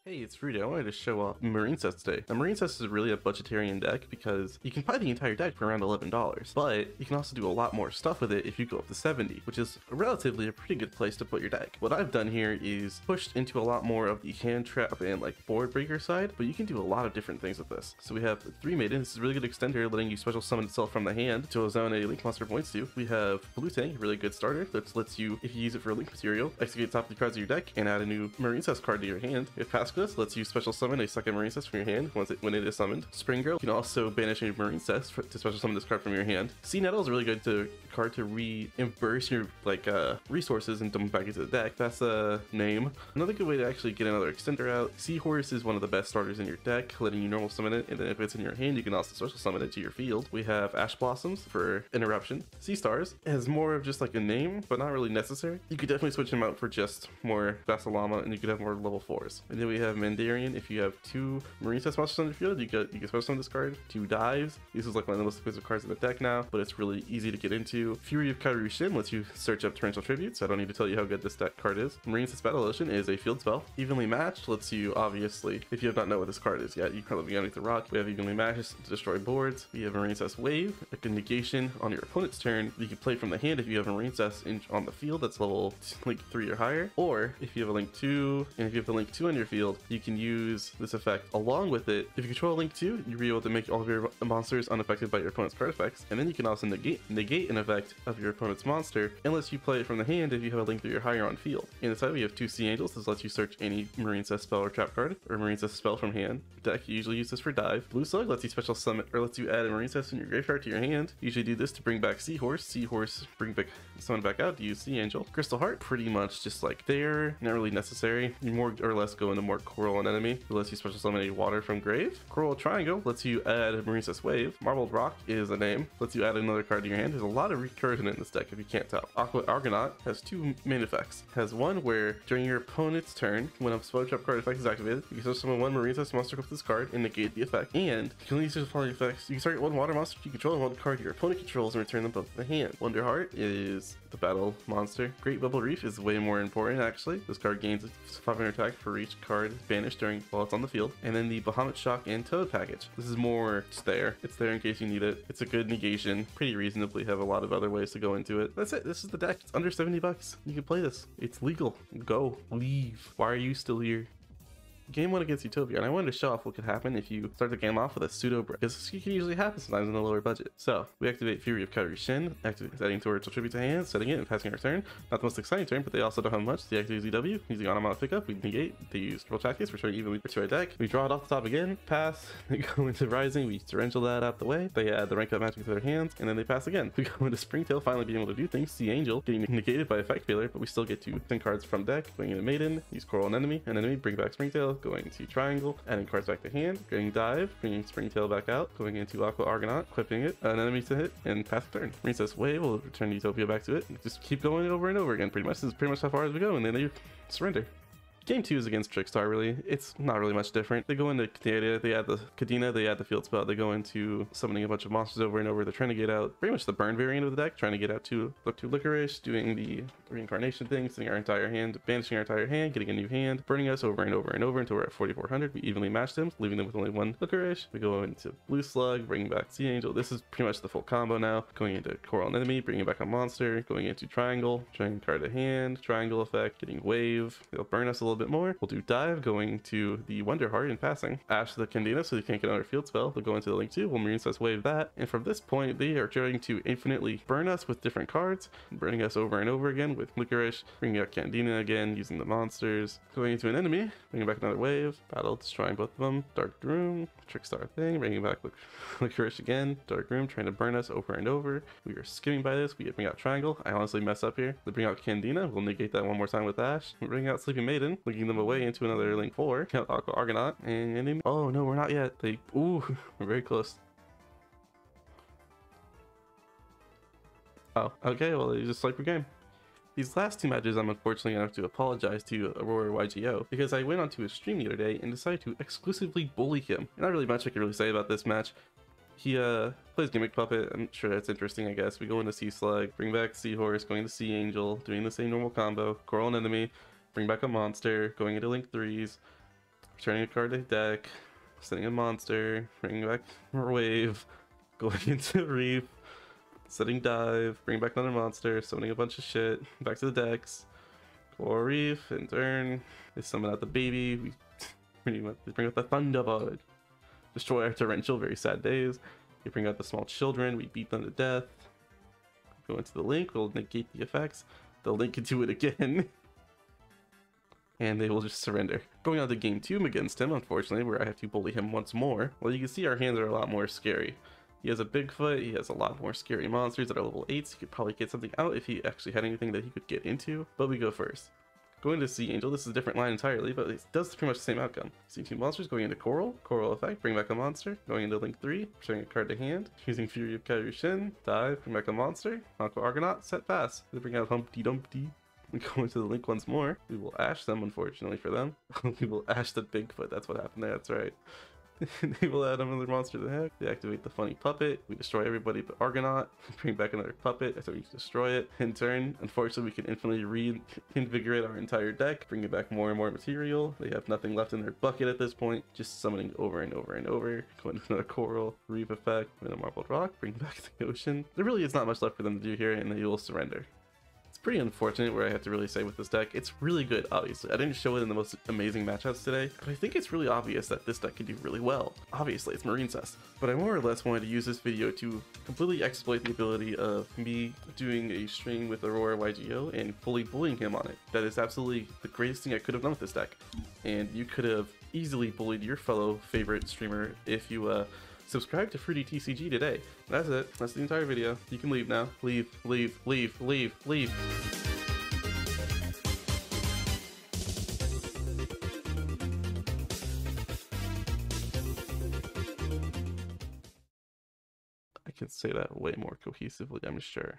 Hey, it's Rudy. I wanted to show off Marincess today. Now, Marincess is really a budgetarian deck because you can buy the entire deck for around $11, but you can also do a lot more stuff with it if you go up to 70, which is relatively a pretty good place to put your deck. What I've done here is pushed into a lot more of the hand trap and like board breaker side, but you can do a lot of different things with this. So we have 3 Maiden. This is a really good extender, letting you special summon itself from the hand to a zone a link monster points to. We have Blue Tank, a really good starter that lets you, if you use it for a link material, execute top of the cards of your deck and add a new Marincess card to your hand. We have Pasquis, lets you special summon a second Marincess from your hand when it is summoned. Spring Girl, you can also banish a Marincess to special summon this card from your hand. Sea Nettle is a really good card to reimburse your resources and dump them back into the deck. That's a name. Another good way to actually get another extender out. Seahorse is one of the best starters in your deck, letting you normal summon it, and then if it's in your hand, you can also special summon it to your field. We have Ash Blossoms for interruption. Sea Stars has more of just like a name, but not really necessary. You could definitely switch him out for just more Vassalama, and you could have more level 4s. And then we have Mandarian. If you have 2 Marincess monsters on your field, you can special summon this card. 2 dives. This is like one of the most expensive cards in the deck now, but it's really easy to get into. Fury of Kairyu-Shin lets you search up torrential tributes. I don't need to tell you how good this deck card is. Marincess Battle Ocean is a field spell. Evenly Matched lets you, obviously, if you have not know what this card is yet, you can probably be underneath the rock. We have Evenly Matched to destroy boards. We have Marincess Wave, like a negation on your opponent's turn. You can play from the hand if you have a Marincess on the field that's level link 3 or higher, or if you have a link 2, and if you have a link 2 on your field, you can use this effect along with it. If you control a link 2, you'll be able to make all of your monsters unaffected by your opponent's card effects, and then you can also negate an effect of your opponent's monster unless you play it from the hand if you have a link 3 or higher on field. Inside we have 2 Sea Angels. This lets you search any Marincess spell or trap card, or Marincess spell from hand. Deck, you usually use this for dive. Blue Slug lets you special summon, or lets you add a Marincess in your graveyard to your hand. You usually do this to bring back Seahorse. Seahorse summon back out to use Sea Angel. Crystal Heart, pretty much just like there, not really necessary. You more or less go into more Coral and Enemy. It lets you special summon a water from grave. Coral Triangle lets you add Marincess Wave. Marbled Rock is a name, lets you add another card to your hand. There's a lot of recursion in this deck if you can't tell. Aqua Argonaut has 2 main effects. Has one where during your opponent's turn, when a spell trap card effect is activated, you can special summon 1 Marincess monster with this card and negate the effect. And you can only use the following effects. You can target 1 water monster you control and 1 card your opponent controls and return them both to the hand. Wonder Heart is the battle monster. Great Bubble Reef is way more important actually. This card gains 500 attack for each card banished while it's on the field. And then the Bahamut Shock and Toad package. This is more just there. It's there in case you need it. It's a good negation. Pretty reasonably have a lot of other ways to go into it. That's it. This is the deck. It's under 70 bucks. You can play this. It's legal. Go. Leave. Why are you still here? Game 1 against Utopia, and I wanted to show off what could happen if you start the game off with a pseudo break, because this can usually happen sometimes in a lower budget. So we activate Fury of Kairyu-Shin, adding towards tribute to hand, setting it and passing our turn. Not the most exciting turn, but they also don't have much. They activate ZW using automatic pickup. We negate. They use control tactics, return evenly to our deck. We draw it off the top again, pass. They go into Rising. We torrential that out the way. They add the rank up magic to their hands, and then they pass again. We go into Springtail, finally being able to do things. Sea Angel getting negated by effect failure, but we still get to 10 cards from deck. Going into Maiden, use Coral and Enemy, bring back Springtail, going to Triangle. Adding cards back to hand, getting dive, bringing Springtail back out, going into Aqua Argonaut, equipping it, an enemy to hit, and pass the turn. Marincess Wave will return Utopia back to it. Just keep going over and over again, pretty much. This is pretty much how far as we go, and then they surrender. Game 2 is against Trickstar, really. It's not really much different. They go into Cadena, they add the field spell, they go into summoning a bunch of monsters over and over. They're trying to get out pretty much the burn variant of the deck, trying to get out to Licorice, doing the reincarnation thing, sitting our entire hand, banishing our entire hand, getting a new hand, burning us over and over and over until we're at 4,400. We evenly match them, leaving them with only 1 Licorice. We go into Blue Slug, bringing back Sea Angel. This is pretty much the full combo now. Going into Coral and Enemy, bringing back a monster, going into Triangle, trying card to hand, Triangle effect, getting Wave. They'll burn us a little bit more. We'll do dive, going to the Wonder Heart and passing. Ash the Candina, so they can't get another field spell. They'll go into the link 2. We'll Marincess Wave that. And from this point, they are trying to infinitely burn us with different cards, burning us over and over again with Licorice, bringing out Candina again, using the monsters. Going into an enemy, bringing back another wave, battle, destroying both of them. Dark Room, Trickstar thing, bringing back Licorice again. Dark Room, trying to burn us over and over. We are skimming by this. We bring out Triangle. I honestly mess up here. They bring out Candina. We'll negate that one more time with Ash. We bring out Sleeping Maiden, linking them away into another link 4. Count Aqua Argonaut and enemy. Oh no, we're not yet. Ooh, we're very close. Oh, okay, well, they just like the game. These last 2 matches, I'm unfortunately gonna have to apologize to Aurora Yugioh because I went onto his stream the other day and decided to exclusively bully him. Not really much I can really say about this match. He plays Gimmick Puppet. I'm sure that's interesting, I guess. We go into Sea Slug, bring back Seahorse, going to Sea Angel, doing the same normal combo, Coral and Enemy, bring back a monster, going into Link 3s, returning a card to deck, setting a monster, bringing back more wave, going into Reef, setting dive, bring back another monster, summoning a bunch of shit, back to the decks, core Reef, in turn, they summon out the baby, we bring out the Thunderbird, destroy our torrential, very sad days, we bring out the small children, we beat them to death, go into the link, we'll negate the effects, they'll link into it again, and they will just surrender. Going on to game 2 against him, unfortunately, where I have to bully him once more. Well, you can see our hands are a lot more scary. He has a Bigfoot, he has a lot more scary monsters that are level 8s. He could probably get something out if he actually had anything that he could get into, but we go first. Going to Sea Angel, this is a different line entirely, but it does pretty much the same outcome. See 2 monsters going into Coral effect, bring back a monster, going into Link 3, showing a card to hand, using Fury of Kaioshin, dive, bring back a monster, Aqua Argonaut, set pass. They bring out Humpty Dumpty. And go into the link once more. We will ash them, unfortunately for them. We will ash the Bigfoot, that's what happened there, that's right. They will add another monster to the heck. They activate the funny puppet. We destroy everybody but Argonaut. Bring back another puppet after we destroy it. In turn, unfortunately, we can infinitely reinvigorate our entire deck, bringing back more and more material. They have nothing left in their bucket at this point, just summoning over and over and over. Go into another Coral, Reef effect, and a Marbled Rock, bring back the ocean. There really is not much left for them to do here, and they will surrender. Pretty unfortunate where I have to really say with this deck. It's really good, obviously. I didn't show it in the most amazing matchups today, but I think it's really obvious that this deck can do really well. Obviously, it's Marincess. But I more or less wanted to use this video to completely exploit the ability of me doing a stream with Aurora Yugioh and fully bullying him on it. That is absolutely the greatest thing I could have done with this deck. And you could have easily bullied your fellow favorite streamer if you subscribe to Fruity TCG today. That's it. That's the entire video. You can leave now. Leave, leave, leave, leave, leave. I can say that way more cohesively, I'm sure.